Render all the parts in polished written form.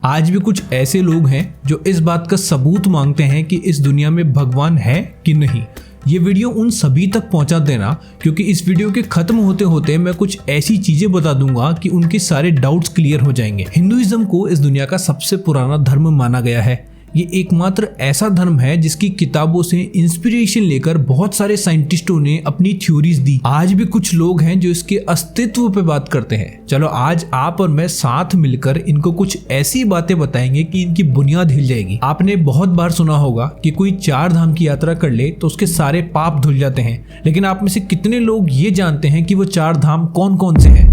आज भी कुछ ऐसे लोग हैं जो इस बात का सबूत मांगते हैं कि इस दुनिया में भगवान है कि नहीं। ये वीडियो उन सभी तक पहुंचा देना, क्योंकि इस वीडियो के खत्म होते होते मैं कुछ ऐसी चीजें बता दूंगा कि उनके सारे डाउट्स क्लियर हो जाएंगे। हिंदुइज्म को इस दुनिया का सबसे पुराना धर्म माना गया है। ये एकमात्र ऐसा धर्म है जिसकी किताबों से इंस्पिरेशन लेकर बहुत सारे साइंटिस्टों ने अपनी थ्योरीज दी। आज भी कुछ लोग हैं जो इसके अस्तित्व पे बात करते हैं। चलो आज आप और मैं साथ मिलकर इनको कुछ ऐसी बातें बताएंगे कि इनकी बुनियाद हिल जाएगी। आपने बहुत बार सुना होगा कि कोई 4 धाम की यात्रा कर ले तो उसके सारे पाप धुल जाते हैं, लेकिन आप में से कितने लोग ये जानते हैं कि वो 4 धाम कौन कौन से हैं?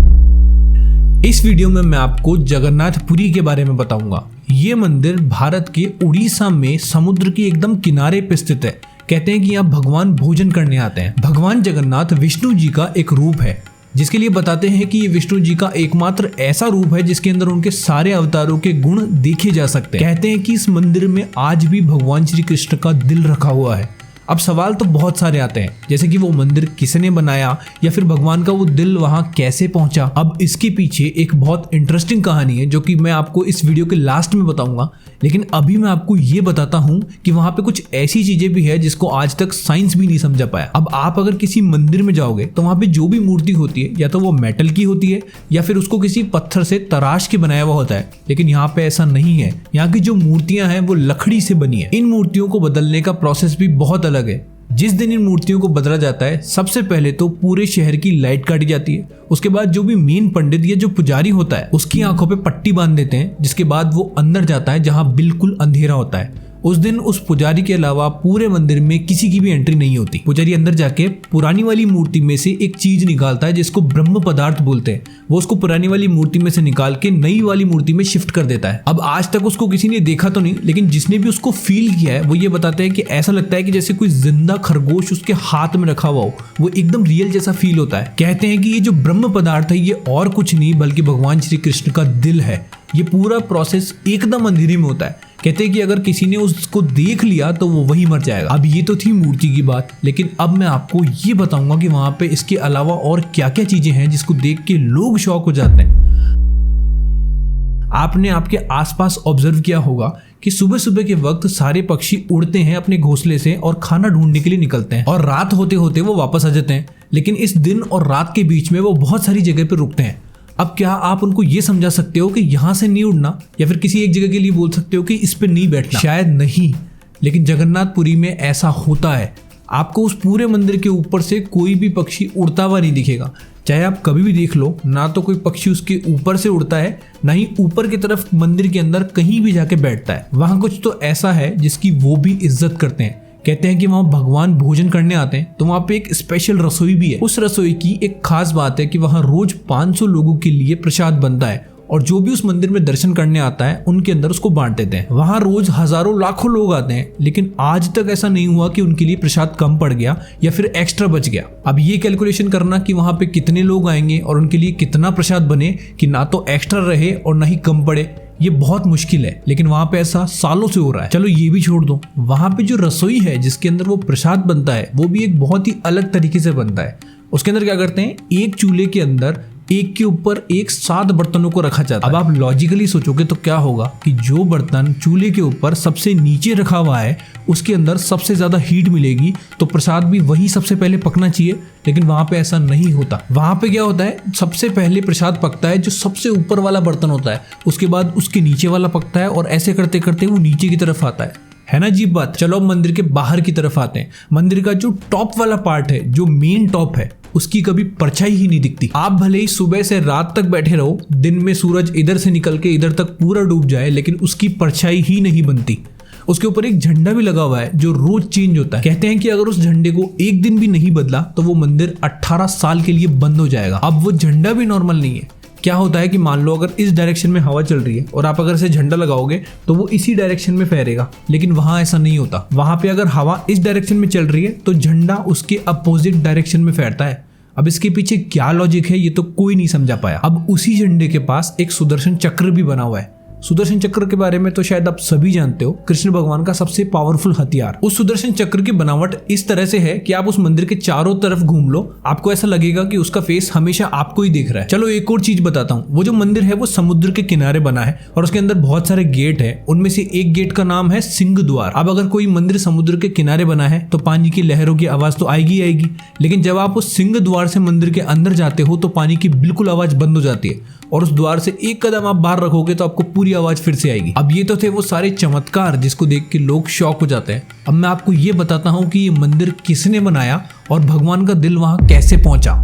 इस वीडियो में मैं आपको जगन्नाथपुरी के बारे में बताऊंगा। ये मंदिर भारत के उड़ीसा में समुद्र के एकदम किनारे पे स्थित है। कहते हैं कि यहाँ भगवान भोजन करने आते हैं। भगवान जगन्नाथ विष्णु जी का एक रूप है, जिसके लिए बताते हैं कि ये विष्णु जी का एकमात्र ऐसा रूप है जिसके अंदर उनके सारे अवतारों के गुण देखे जा सकते हैं। कहते हैं कि इस मंदिर में आज भी भगवान श्री कृष्ण का दिल रखा हुआ है। अब सवाल तो बहुत सारे आते हैं, जैसे कि वो मंदिर किसने बनाया या फिर भगवान का वो दिल वहां कैसे पहुंचा। अब इसके पीछे एक बहुत इंटरेस्टिंग कहानी है जो कि मैं आपको इस वीडियो के लास्ट में बताऊंगा, लेकिन अभी मैं आपको ये बताता हूं कि वहां पे कुछ ऐसी चीजें भी है जिसको आज तक साइंस भी नहीं समझा पाया। अब आप अगर किसी मंदिर में जाओगे तो वहां पे जो भी मूर्ति होती है या तो वो मेटल की होती है या फिर उसको किसी पत्थर से तराश के बनाया हुआ होता है, लेकिन यहाँ पे ऐसा नहीं है। यहाँ की जो मूर्तियां हैं वो लकड़ी से बनी है। इन मूर्तियों को बदलने का प्रोसेस भी बहुत अलग है। जिस दिन इन मूर्तियों को बदला जाता है, सबसे पहले तो पूरे शहर की लाइट काटी जाती है। उसके बाद जो भी मेन पंडित या जो पुजारी होता है उसकी आंखों पे पट्टी बांध देते हैं, जिसके बाद वो अंदर जाता है जहां बिल्कुल अंधेरा होता है। उस दिन उस पुजारी के अलावा पूरे मंदिर में किसी की भी एंट्री नहीं होती। पुजारी अंदर जाके पुरानी वाली मूर्ति में से एक चीज निकालता है जिसको ब्रह्म पदार्थ बोलते हैं। वो उसको पुरानी वाली मूर्ति में से निकाल के नई वाली मूर्ति में शिफ्ट कर देता है। अब आज तक उसको किसी ने देखा तो नहीं, लेकिन जिसने भी उसको फील किया है वो ये बताते हैं कि ऐसा लगता है कि जैसे कोई जिंदा खरगोश उसके हाथ में रखा हुआ हो। वो एकदम रियल जैसा फील होता है। कहते हैं कि ये जो ब्रह्म पदार्थ है ये और कुछ नहीं बल्कि भगवान श्री कृष्ण का दिल है। ये पूरा प्रोसेस एकदम अंधेरे में होता है। कहते हैं कि अगर किसी ने उसको देख लिया तो वो वही मर जाएगा। अब ये तो थी मूर्ति की बात, लेकिन अब मैं आपको ये बताऊंगा कि वहां पे इसके अलावा और क्या क्या चीजें हैं जिसको देख के लोग शॉक हो जाते हैं। आपने आपके आसपास ऑब्जर्व किया होगा कि सुबह सुबह के वक्त सारे पक्षी उड़ते हैं अपने घोंसले से और खाना ढूंढने के लिए निकलते हैं, और रात होते होते वो वापस आ जाते हैं। लेकिन इस दिन और रात के बीच में वो बहुत सारी जगह पे रुकते हैं। अब क्या आप उनको ये समझा सकते हो कि यहाँ से नहीं उड़ना, या फिर किसी एक जगह के लिए बोल सकते हो कि इस पे नहीं बैठना? शायद नहीं, लेकिन जगन्नाथपुरी में ऐसा होता है। आपको उस पूरे मंदिर के ऊपर से कोई भी पक्षी उड़ता हुआ नहीं दिखेगा। चाहे आप कभी भी देख लो, ना तो कोई पक्षी उसके ऊपर से उड़ता है, ना ही ऊपर की तरफ मंदिर के अंदर कहीं भी जाके बैठता है। वहां कुछ तो ऐसा है जिसकी वो भी इज्जत करते हैं। कहते हैं कि वहाँ भगवान भोजन करने आते हैं तो वहाँ पे एक स्पेशल रसोई भी है। उस रसोई की एक खास बात है कि वहाँ रोज 500 लोगों के लिए प्रसाद बनता है, और जो भी उस मंदिर में दर्शन करने आता है उनके अंदर उसको बांट देते हैं। वहाँ रोज हजारों लाखों लोग आते हैं, लेकिन आज तक ऐसा नहीं हुआ कि उनके लिए प्रसाद कम पड़ गया या फिर एक्स्ट्रा बच गया। अब ये कैलकुलेशन करना कि वहाँ पे कितने लोग आएंगे और उनके लिए कितना प्रसाद बने कि ना तो एक्स्ट्रा रहे और ना ही कम पड़े, ये बहुत मुश्किल है। लेकिन वहां पे ऐसा सालों से हो रहा है। चलो ये भी छोड़ दो, वहां पे जो रसोई है जिसके अंदर वो प्रसाद बनता है वो भी एक बहुत ही अलग तरीके से बनता है। उसके अंदर क्या करते हैं, एक चूल्हे के अंदर एक के ऊपर एक 7 बर्तनों को रखा जाता है। अब आप लॉजिकली सोचोगे तो क्या होगा कि जो बर्तन चूल्हे के ऊपर सबसे नीचे रखा हुआ है उसके अंदर सबसे ज्यादा हीट मिलेगी, तो प्रसाद भी वही सबसे पहले पकना चाहिए। लेकिन वहां पे ऐसा नहीं होता। वहां पे क्या होता है, सबसे पहले प्रसाद पकता है जो सबसे ऊपर वाला बर्तन होता है, उसके बाद उसके नीचे वाला पकता है, और ऐसे करते करते वो नीचे की तरफ आता है ना अजीब बात। चलो अब मंदिर के बाहर की तरफ आते हैं। मंदिर का जो टॉप वाला पार्ट है, जो मेन टॉप है, उसकी कभी परछाई ही नहीं दिखती। आप भले ही सुबह से रात तक बैठे रहो, दिन में सूरज इधर से निकल के इधर तक पूरा डूब जाए, लेकिन उसकी परछाई ही नहीं बनती। उसके ऊपर एक झंडा भी लगा हुआ है जो रोज चेंज होता है। कहते हैं कि अगर उस झंडे को एक दिन भी नहीं बदला तो वो मंदिर 18 साल के लिए बंद हो जाएगा। अब वो झंडा भी नॉर्मल नहीं है। क्या होता है कि मान लो अगर इस डायरेक्शन में हवा चल रही है और आप अगर इसे झंडा लगाओगे तो वो इसी डायरेक्शन में फहरेगा, लेकिन वहां ऐसा नहीं होता। वहां पे अगर हवा इस डायरेक्शन में चल रही है तो झंडा उसके अपोजिट डायरेक्शन में फहरता है। अब इसके पीछे क्या लॉजिक है ये तो कोई नहीं समझा पाया। अब उसी झंडे के पास एक सुदर्शन चक्र भी बना हुआ है। सुदर्शन चक्र के बारे में तो शायद आप सभी जानते हो, कृष्ण भगवान का सबसे पावरफुल हथियार। उस सुदर्शन चक्र की बनावट इस तरह से है कि आप उस मंदिर के चारों तरफ घूम लो, आपको ऐसा लगेगा कि उसका फेस हमेशा आपको ही देख रहा है। चलो एक और चीज बताता हूँ, वो जो मंदिर है वो समुद्र के किनारे बना है और उसके अंदर बहुत सारे गेट है। उनमें से एक गेट का नाम है सिंह द्वार। अब अगर कोई मंदिर समुद्र के किनारे बना है तो पानी की लहरों की आवाज तो आएगी आएगी, लेकिन जब आप उस सिंह द्वार से मंदिर के अंदर जाते हो तो पानी की बिल्कुल आवाज बंद हो जाती है और उस द्वार से एक कदम आप बाहर रखोगे तो आपको पूरी आवाज फिर से आएगी। अब ये तो थे वो सारे चमत्कार जिसको देख के लोग शॉक हो जाते हैं। अब मैं आपको ये बताता हूँ कि ये मंदिर किसने बनाया और भगवान का दिल वहां कैसे पहुंचा।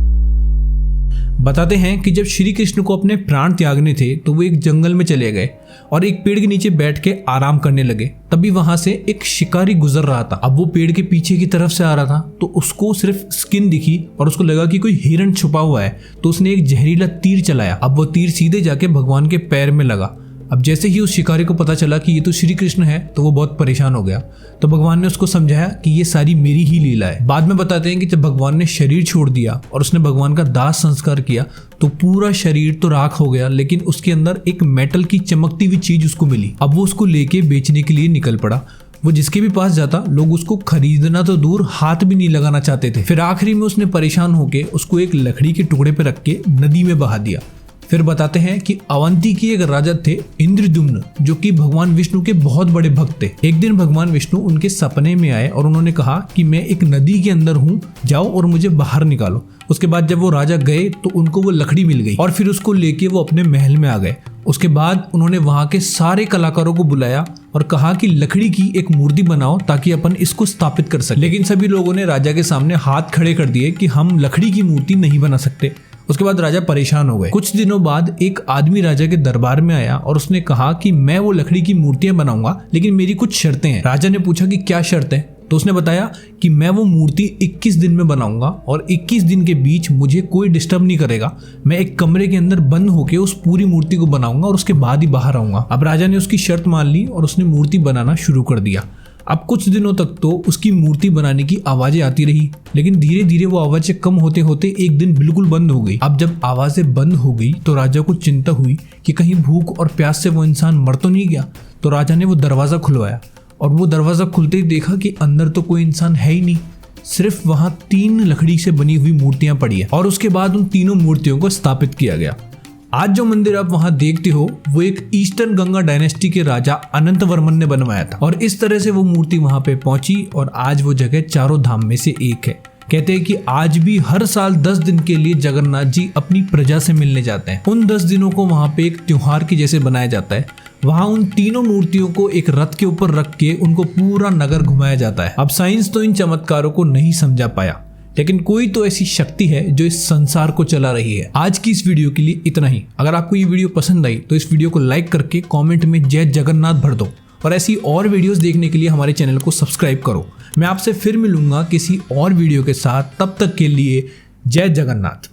बताते हैं कि जब श्री कृष्ण को अपने प्राण त्यागने थे तो वो एक जंगल में चले गए और एक पेड़ के नीचे बैठ के आराम करने लगे। तभी वहां से एक शिकारी गुजर रहा था। अब वो पेड़ के पीछे की तरफ से आ रहा था तो उसको सिर्फ स्किन दिखी और उसको लगा कि कोई हिरण छुपा हुआ है, तो उसने एक जहरीला तीर चलाया। अब वो तीर सीधे जाके भगवान के पैर में लगा। अब जैसे ही उस शिकारी को पता चला कि ये तो श्री कृष्ण है तो वो बहुत परेशान हो गया। तो भगवान ने उसको समझाया कि ये सारी मेरी ही लीला है। बाद में बताते हैं कि जब भगवान ने शरीर छोड़ दिया और उसने भगवान का दाह संस्कार किया तो पूरा शरीर तो राख हो गया, लेकिन उसके अंदर एक मेटल की चमकती हुई चीज उसको मिली। अब वो उसको लेके बेचने के लिए निकल पड़ा। वो जिसके भी पास जाता लोग उसको खरीदना तो दूर हाथ भी नहीं लगाना चाहते थे। फिर आखिरी में उसने परेशान होके उसको एक लकड़ी के टुकड़े पे रख के नदी में बहा दिया। फिर बताते हैं कि अवंती के एक राजा थे इंद्रद्युम्न, जो कि भगवान विष्णु के बहुत बड़े भक्त थे। एक दिन भगवान विष्णु उनके सपने में आए और उन्होंने कहा कि मैं एक नदी के अंदर हूँ, जाओ और मुझे बाहर निकालो। उसके बाद जब वो राजा गए तो उनको वो लकड़ी मिल गई और फिर उसको लेके वो अपने महल में आ गए। उसके बाद उन्होंने वहां के सारे कलाकारों को बुलाया और कहा कि लकड़ी की एक मूर्ति बनाओ ताकि अपन इसको स्थापित कर सके। लेकिन सभी लोगों ने राजा के सामने हाथ खड़े कर दिए कि हम लकड़ी की मूर्ति नहीं बना सकते। उसके बाद राजा परेशान हो गए। कुछ दिनों बाद एक आदमी राजा के दरबार में आया और उसने कहा कि मैं वो लकड़ी की मूर्तियां बनाऊंगा, लेकिन मेरी कुछ शर्तें हैं। राजा ने पूछा कि क्या शर्तें? तो उसने बताया कि मैं वो मूर्ति 21 दिन में बनाऊंगा और 21 दिन के बीच मुझे कोई डिस्टर्ब नहीं करेगा। मैं एक कमरे के अंदर बंद होकर उस पूरी मूर्ति को बनाऊंगा और उसके बाद ही बाहर आऊंगा। अब राजा ने उसकी शर्त मान ली और उसने मूर्ति बनाना शुरू कर दिया। अब कुछ दिनों तक तो उसकी मूर्ति बनाने की आवाजें आती रही, लेकिन धीरे धीरे वो आवाजें कम होते होते एक दिन बिल्कुल बंद हो गई। अब जब आवाजें बंद हो गई तो राजा को चिंता हुई कि कहीं भूख और प्यास से वो इंसान मर तो नहीं गया। तो राजा ने वो दरवाजा खुलवाया और वो दरवाजा खुलते ही देखा कि अंदर तो कोई इंसान है ही नहीं, सिर्फ वहां 3 लकड़ी से बनी हुई मूर्तियां पड़ी है। और उसके बाद उन तीनों मूर्तियों को स्थापित किया गया। आज जो मंदिर आप वहां देखते हो वो एक ईस्टर्न गंगा डायनेस्टी के राजा अनंत वर्मन ने बनवाया था और इस तरह से वो मूर्ति वहां पे पहुंची और आज वो जगह चारों धाम में से एक है। कहते हैं कि आज भी हर साल 10 दिन के लिए जगन्नाथ जी अपनी प्रजा से मिलने जाते हैं। उन 10 दिनों को वहां पे एक त्योहार की जैसे बनाया जाता है। वहां उन तीनों मूर्तियों को एक रथ के ऊपर रख के उनको पूरा नगर घुमाया जाता है। अब साइंस तो इन चमत्कारों को नहीं समझा पाया, लेकिन कोई तो ऐसी शक्ति है जो इस संसार को चला रही है। आज की इस वीडियो के लिए इतना ही। अगर आपको ये वीडियो पसंद आई तो इस वीडियो को लाइक करके कमेंट में जय जगन्नाथ भर दो और ऐसी और वीडियोस देखने के लिए हमारे चैनल को सब्सक्राइब करो। मैं आपसे फिर मिलूंगा किसी और वीडियो के साथ, तब तक के लिए जय जगन्नाथ।